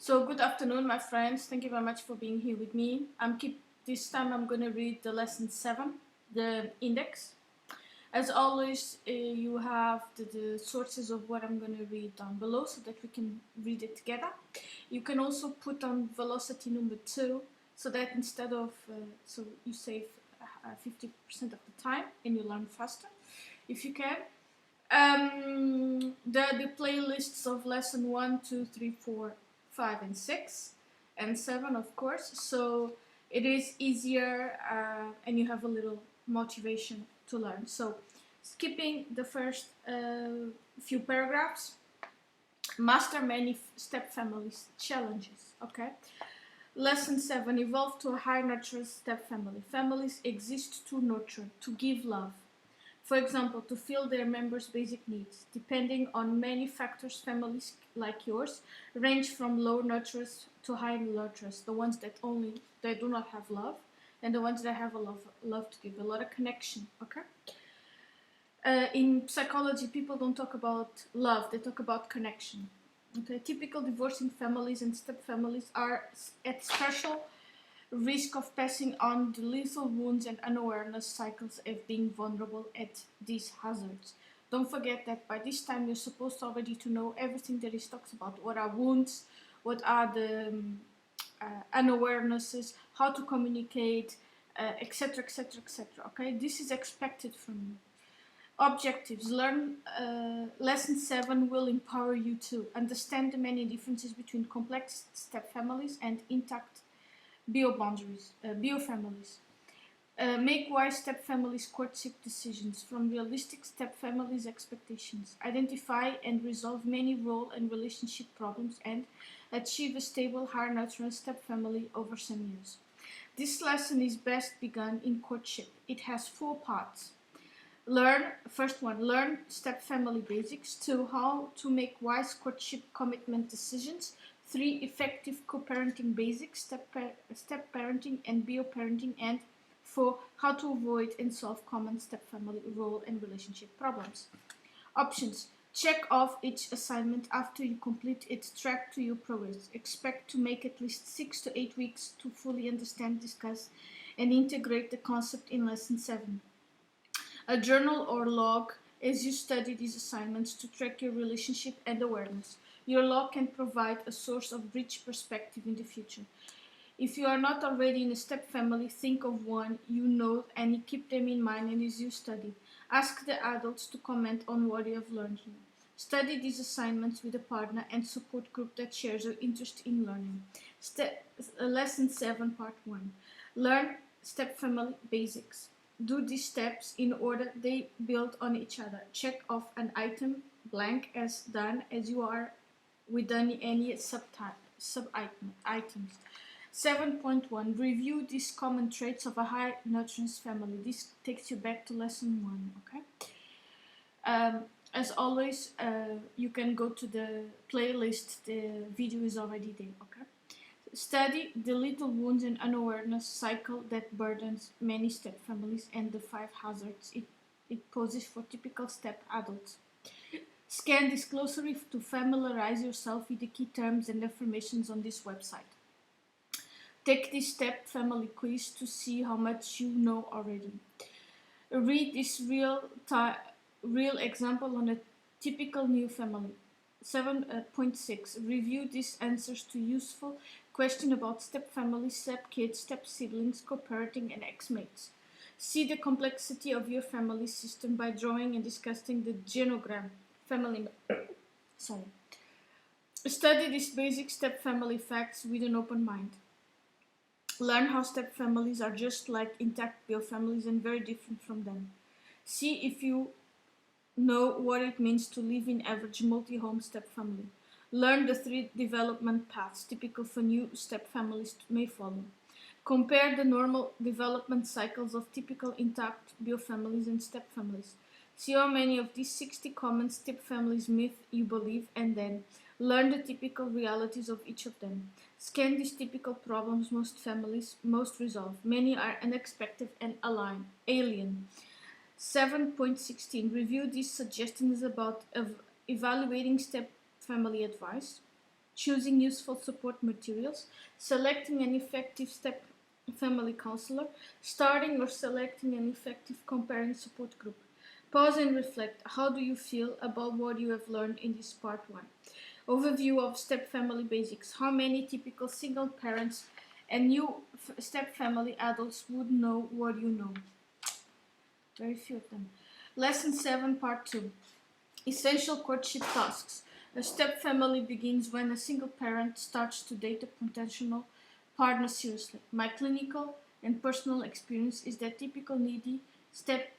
So good afternoon, my friends. Thank you very much for being here with me. This time I'm going to read the lesson 7, the index. As always, you have the sources of what I'm going to read down below so that we can read it together. You can also put on velocity number 2 so that instead of, so you save 50% of the time and you learn faster if you can. The playlists of lesson 1, 2, 3, 4, 5 and 6 and 7, of course, so it is easier and you have a little motivation to learn. So skipping the first few paragraphs, master many step families challenges. Okay, lesson 7, evolve to a high nurture step family. Families exist to nurture, to give love. For example, to fill their members' basic needs. Depending on many factors, families like yours range from low nurturers to high nurturers, the ones that do not have love, and the ones that have a love to give, a lot of connection. Okay. In psychology, people don't talk about love; they talk about connection. Okay. Typical divorcing families and step families are at special risk of passing on the lethal wounds and unawareness cycles of being vulnerable at these hazards. Don't forget that by this time you're supposed already to know everything that is talks about. What are wounds? What are the unawarenesses? How to communicate, etc., etc., etc. Okay, this is expected from you. Objectives. Learn lesson 7 will empower you to understand the many differences between complex step families and intact biofamilies. Make wise step families courtship decisions from realistic step families expectations. Identify and resolve many role and relationship problems and achieve a stable, high nurturing step family over some years. This lesson is best begun in courtship. It has 4 parts. First one, learn step family basics. 2, how to make wise courtship commitment decisions. 3, effective co-parenting basics, step parenting and bio-parenting. And 4, how to avoid and solve common step family role and relationship problems. Options. Check off each assignment after you complete it. Track to your progress. Expect to make at least 6 to 8 weeks to fully understand, discuss, and integrate the concept in lesson 7. A journal or log as you study these assignments to track your relationship and awareness. Your log can provide a source of rich perspective in the future. If you are not already in a step family, think of one you know and keep them in mind as you study. Ask the adults to comment on what you have learned here. Study these assignments with a partner and support group that shares your interest in learning. Lesson 7, Part 1. Learn step family basics. Do these steps in order they build on each other. Check off an item blank as done as you are with any sub-items. 7.1. Review these common traits of a high nurturance family. This takes you back to lesson 1. Okay. As always, you can go to the playlist. The video is already there. Okay. Study the little wounds and unawareness cycle that burdens many step families and the 5 hazards it poses for typical step adults. Scan this glossary to familiarize yourself with the key terms and affirmations on this website. Take this step family quiz to see how much you know already. Read this real example on a typical new family. 7.6. Review these answers to useful question about step families, step kids, step siblings, co-parenting, and ex-mates. See the complexity of your family system by drawing and discussing the genogram. Study these basic step family facts with an open mind. Learn how step families are just like intact biofamilies and very different from them. See if you know what it means to live in average multi-home step family. Learn the 3 development paths typical for new step families may follow. Compare the normal development cycles of typical intact biofamilies and step families. See how many of these 60 common step families myth you believe, and then learn the typical realities of each of them. Scan these typical problems most families most resolve. Many are unexpected and alien. 7.16. Review these suggestions about evaluating step family advice. choosing useful support materials, selecting an effective step family counselor, starting or selecting an effective comparing support group. Pause and reflect. How do you feel about what you have learned in this part 1? Overview of step family basics. How many typical single parents and new step family adults would know what you know? Very few of them. Lesson 7, part 2. Essential courtship tasks. A step family begins when a single parent starts to date a potential partner seriously. My clinical and personal experience is that typical needy step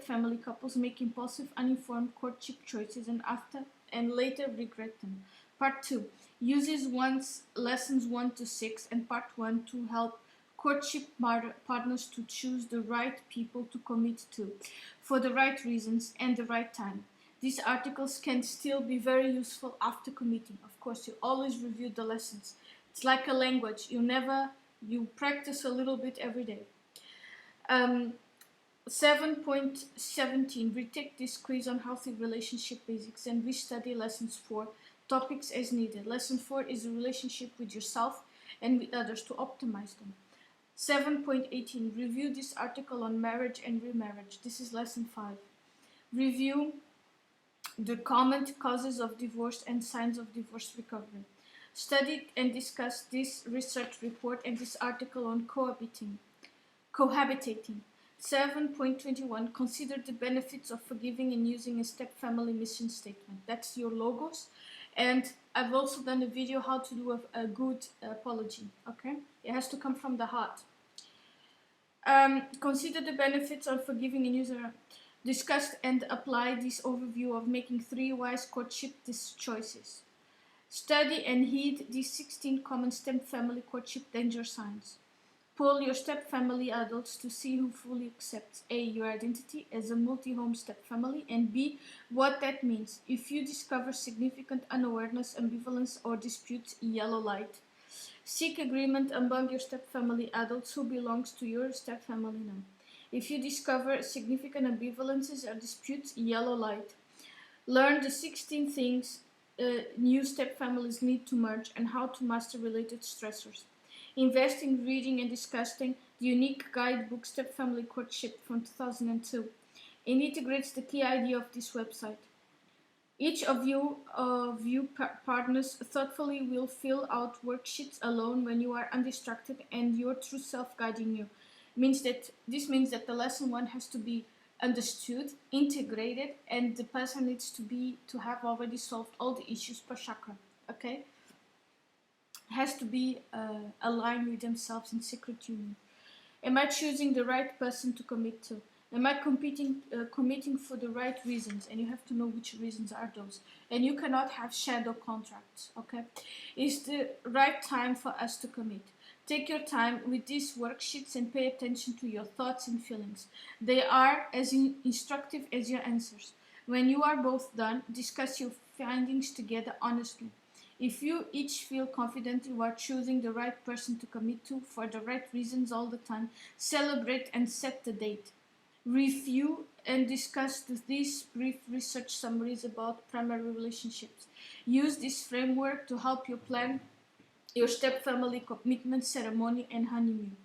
family couples make impulsive, uninformed courtship choices and later regret them. Part 2 uses lessons 1 to 6 and part 1 to help courtship partners to choose the right people to commit to for the right reasons and the right time. These articles can still be very useful after committing. Of course, you always review the lessons. It's like a language. You practice a little bit every day. 7.17. Retake this quiz on healthy relationship basics and restudy lessons 4 topics as needed. Lesson 4 is a relationship with yourself and with others to optimize them. 7.18. Review this article on marriage and remarriage. This is lesson 5. Review the common causes of divorce and signs of divorce recovery. Study and discuss this research report and this article on cohabitating. 7.21. Consider the benefits of forgiving and using a step family mission statement. That's your logos. And I've also done a video how to do a good apology. Okay? It has to come from the heart. Consider the benefits of forgiving and using. Discuss and apply this overview of making 3 wise courtship choices. Study and heed these 16 common step family courtship danger signs. Poll your step family adults to see who fully accepts A. your identity as a multi-home step family, and B. what that means. If you discover significant unawareness, ambivalence, or disputes, yellow light. Seek agreement among your step family adults who belongs to your step family now. If you discover significant ambivalences or disputes, yellow light. Learn the 16 things new step families need to merge and how to master related stressors. Invest in reading and discussing the unique guidebook Step Family Courtship from 2002. It integrates the key idea of this website. Each of you partners thoughtfully will fill out worksheets alone when you are undistracted and your true self guiding you. This means that the lesson 1 has to be understood, integrated, and the person needs to have already solved all the issues per chakra. Okay? Has to be aligned with themselves in secret union. Am I choosing the right person to commit to? Am I committing for the right reasons? And you have to know which reasons are those. And you cannot have shadow contracts. Okay? Is the right time for us to commit? Take your time with these worksheets and pay attention to your thoughts and feelings. They are as instructive as your answers. When you are both done, discuss your findings together honestly. If you each feel confident you are choosing the right person to commit to for the right reasons all the time, celebrate and set the date. Review and discuss these brief research summaries about primary relationships. Use this framework to help you plan your step-family commitment ceremony and honeymoon.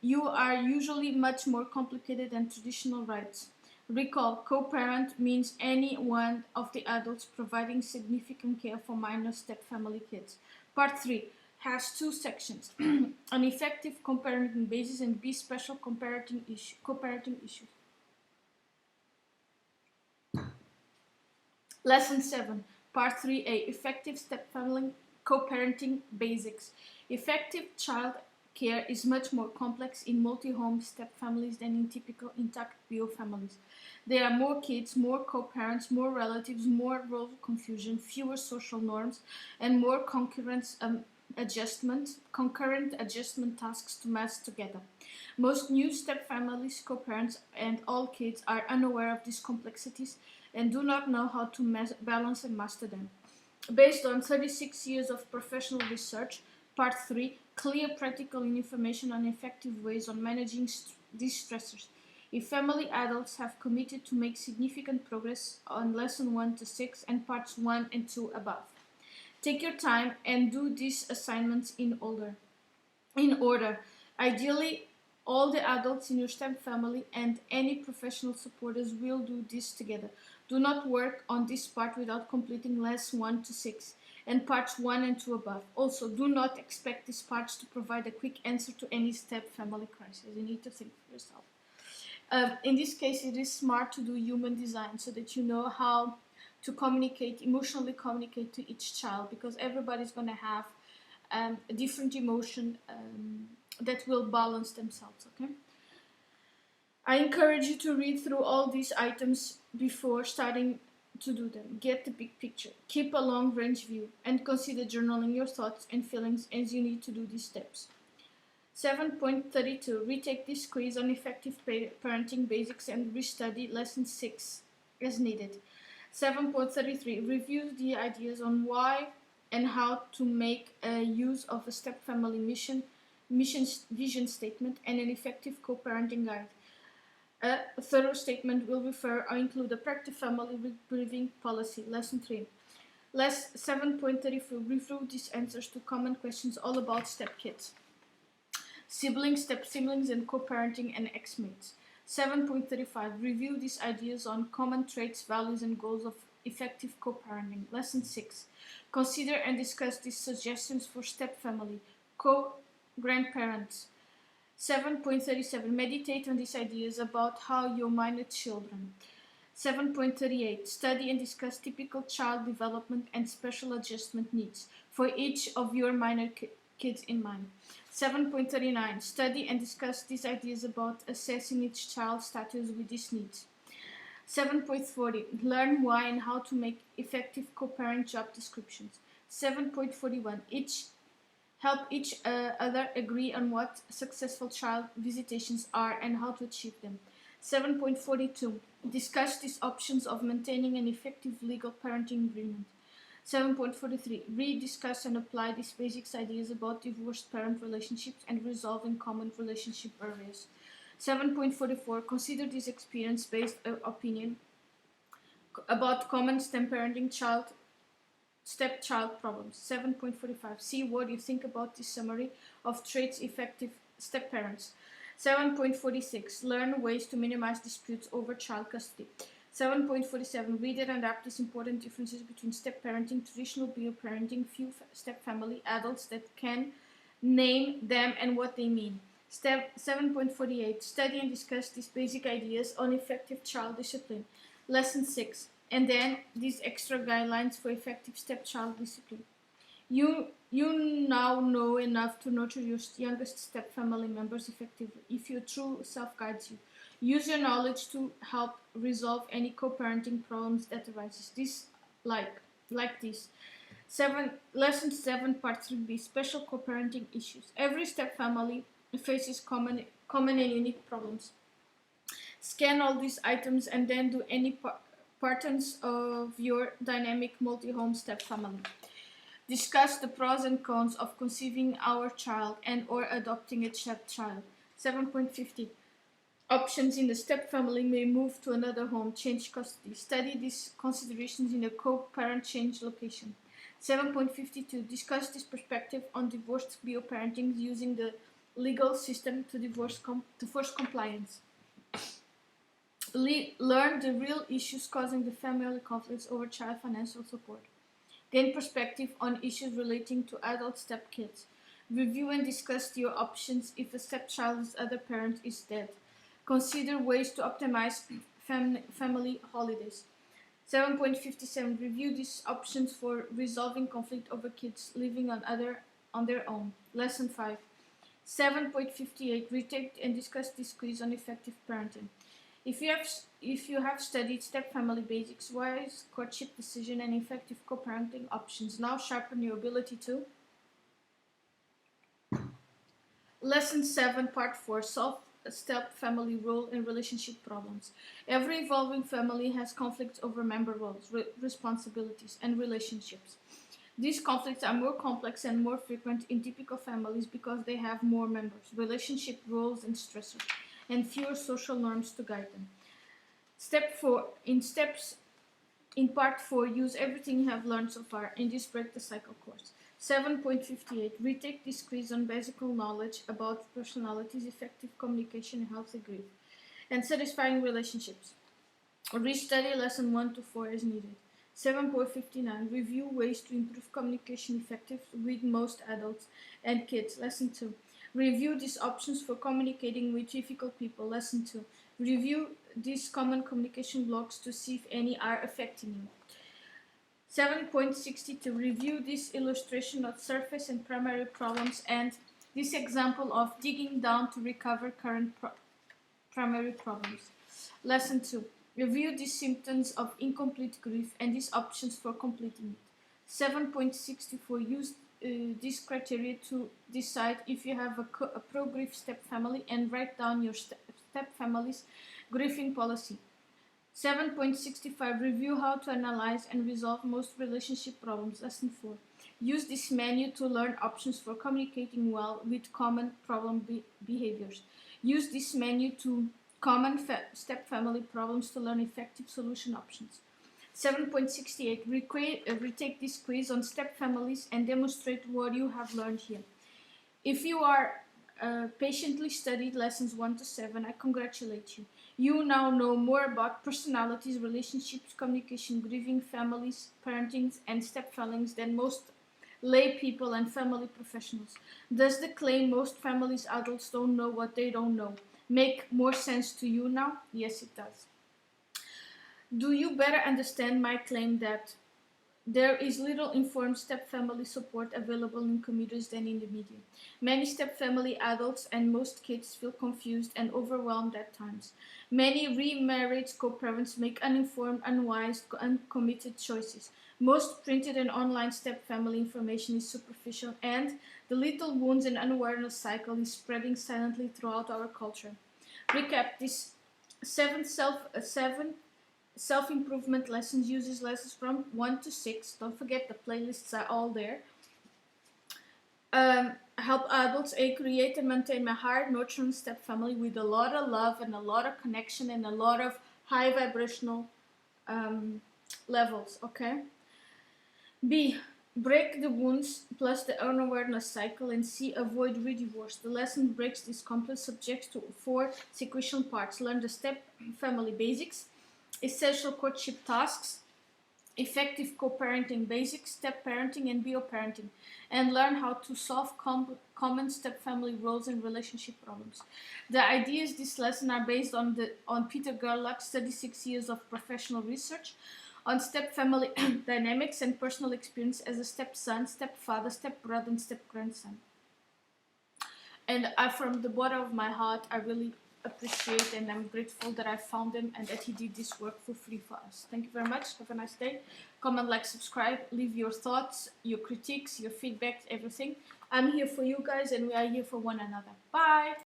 You are usually much more complicated than traditional rites. Recall, co-parent means any one of the adults providing significant care for minor step-family kids. Part 3 has 2 sections, an effective co-parenting basis and B special co-parenting issues. Lesson 7, Part 3A, effective step-family co-parenting basics. Effective child care is much more complex in multi-home step families than in typical intact bio families. There are more kids, more co-parents, more relatives, more role confusion, fewer social norms, and more concurrent adjustment tasks to master together. Most new step families, co-parents, and all kids are unaware of these complexities and do not know how to balance and master them. Based on 36 years of professional research, Part 3, clear practical information on effective ways on managing these stressors. If family adults have committed to make significant progress on Lesson 1 to 6 and Parts 1 and 2 above. Take your time and do these assignments in order. Ideally, all the adults in your step family and any professional supporters will do this together. Do not work on this part without completing less 1 to 6 and parts 1 and 2 above. Also, do not expect these parts to provide a quick answer to any step family crisis. You need to think for yourself. In this case, it is smart to do human design so that you know how to emotionally communicate to each child, because everybody's going to have a different emotion that will balance themselves, okay? I encourage you to read through all these items before starting to do them. Get the big picture. Keep a long-range view and consider journaling your thoughts and feelings as you need to do these steps. 7.32. Retake this quiz on effective parenting basics and restudy lesson 6 as needed. 7.33. Review the ideas on why and how to make use of a step family mission vision statement and an effective co-parenting guide. A thorough statement will refer or include a practice family briefing policy. Lesson 3. 7.34. Review these answers to common questions all about step kids, siblings, step siblings, and co-parenting and ex-mates. 7.35. Review these ideas on common traits, values, and goals of effective co-parenting. Lesson 6. Consider and discuss these suggestions for step family, co-grandparents. 7.37. Meditate on these ideas about how you minor children. 7.38. Study and discuss typical child development and special adjustment needs for each of your minor kids in mind. 7.39. Study and discuss these ideas about assessing each child's status with these needs. 7.40. Learn why and how to make effective co-parent job descriptions. 7.41. Help each other agree on what successful child visitations are and how to achieve them. 7.42. Discuss these options of maintaining an effective legal parenting agreement. 7.43. Read, discuss, and apply these basic ideas about divorced parent relationships and resolving common relationship barriers. 7.44. Consider this experience-based opinion about common step-parenting step-child problems. 7.45. See what you think about this summary of traits effective step-parents. 7.46. Learn ways to minimize disputes over child custody. 7.47. Read and adapt these important differences between step-parenting, traditional bio-parenting, few step-family, adults that can name them and what they mean. 7.48. Study and discuss these basic ideas on effective child discipline. Lesson 6. And then these extra guidelines for effective step-child discipline. You now know enough to nurture your youngest step-family members effectively if your true self guides you. Use your knowledge to help resolve any co-parenting problems that arises. This like this. Lesson 7, Part 3b, Special Co-parenting Issues. Every step-family faces common and unique problems. Scan all these items and then do any patterns of your dynamic multi-home step family. Discuss the pros and cons of conceiving our child and or adopting a step child. 7.50. Options in the step family may move to another home, change custody. Study these considerations in a co-parent change location. 7.52. Discuss this perspective on divorced bio-parenting using the legal system to force compliance. Learn the real issues causing the family conflicts over child financial support. Gain perspective on issues relating to adult step kids. Review and discuss your options if a stepchild's other parent is dead. Consider ways to optimize family holidays. 7.57. Review these options for resolving conflict over kids living on their own. Lesson 5. 7.58. Retake and discuss this quiz on effective parenting. If you have studied step-family basics, wise courtship decision, and effective co-parenting options, now sharpen your ability to. Lesson 7, Part 4, Solve step-family role and relationship problems. Every evolving family has conflicts over member roles, responsibilities, and relationships. These conflicts are more complex and more frequent in typical families because they have more members, relationship roles, and stressors, and fewer social norms to guide them. Step 4. In steps In part 4, use everything you have learned so far in this Break the Cycle course. 7.58, retake this quiz on basic knowledge about personalities, effective communication, and healthy grief, and satisfying relationships. Restudy lesson 1 to 4 as needed. 7.59, review ways to improve communication effective with most adults and kids. Lesson 2. Review these options for communicating with difficult people. Lesson 2. Review these common communication blocks to see if any are affecting you. 7.62, review this illustration of surface and primary problems and this example of digging down to recover current primary problems. Lesson 2, review these symptoms of incomplete grief and these options for completing it. 7.64, use these criteria to decide if you have a pro-grief step family and write down your step family's grieving policy. 7.65, review how to analyze and resolve most relationship problems. Lesson 4, use this menu to learn options for communicating well with common problem behaviors. Use this menu to common step family problems to learn effective solution options. 7.68, retake this quiz on step families and demonstrate what you have learned here. If you are patiently studied lessons 1 to 7, I congratulate you. You now know more about personalities, relationships, communication, grieving, families, parenting, and step families than most lay people and family professionals. Does the claim most families adults don't know what they don't know make more sense to you now? Yes, it does. Do you better understand my claim that there is little informed step-family support available in communities than in the media? Many step-family adults and most kids feel confused and overwhelmed at times. Many remarried co-parents make uninformed, unwise, uncommitted choices. Most printed and online step-family information is superficial, and the little wounds and unawareness cycle is spreading silently throughout our culture. Recap: this seven self-improvement lessons uses lessons from 1 to 6. Don't forget the playlists are all there. Help adults create and maintain a hard, nurturing step family with a lot of love and a lot of connection and a lot of high vibrational levels. Okay. B, break the wounds plus the unawareness cycle, and C, avoid re-divorce. The lesson breaks these complex subjects to 4 sequential parts. Learn the step family basics, essential courtship tasks, effective co-parenting basics, step parenting, and bio-parenting, and learn how to solve common step-family roles and relationship problems. The ideas this lesson are based on Peter Gerlach's 36 years of professional research on step-family dynamics and personal experience as a step-son, step-father, step-brother, and step-grandson. And from the bottom of my heart, I really appreciate and I'm grateful that I found him and that he did this work for free for us. Thank you very much. Have a nice day. Comment, like, subscribe, leave your thoughts, your critiques, your feedback, everything. I'm here for you guys and we are here for one another. Bye.